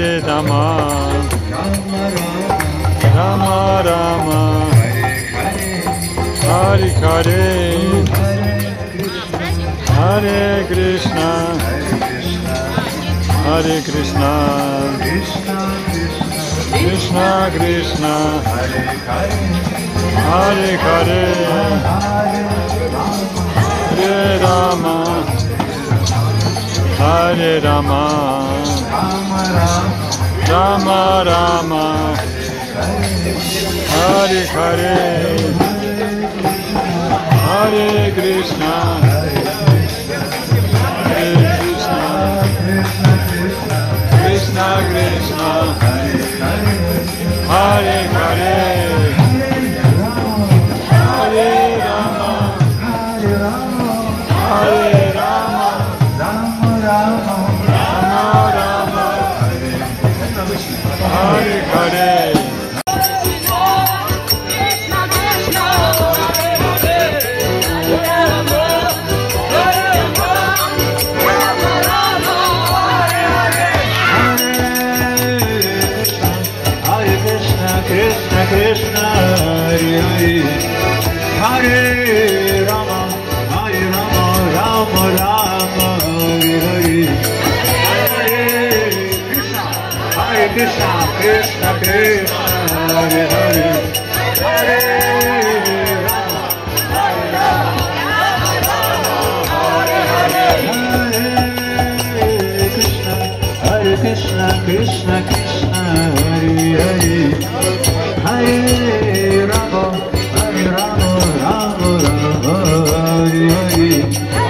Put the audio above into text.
Hare Rama, Rama Rama, Hare Hare, Hare Krishna, Hare Krishna, Krishna Krishna, Hare Hare, Hare Rama, Hare Rama, Rama Rama, Hare Hare, Hare Krishna, Hare Krishna, Krishna Krishna, Hare Hare, Hare Rama, Hare Rama, Rama Rama, Hare Hare. Krishna Hare Hare, Hare Rama, Rama Rama, Hare Hare, Hare Krishna, Krishna Krishna, Hare Hare, Hare Rama, Hare Hare, Hare Krishna, Krishna Krishna, Hare Hare. Hare Rama, Rama Rama, Hare Hare.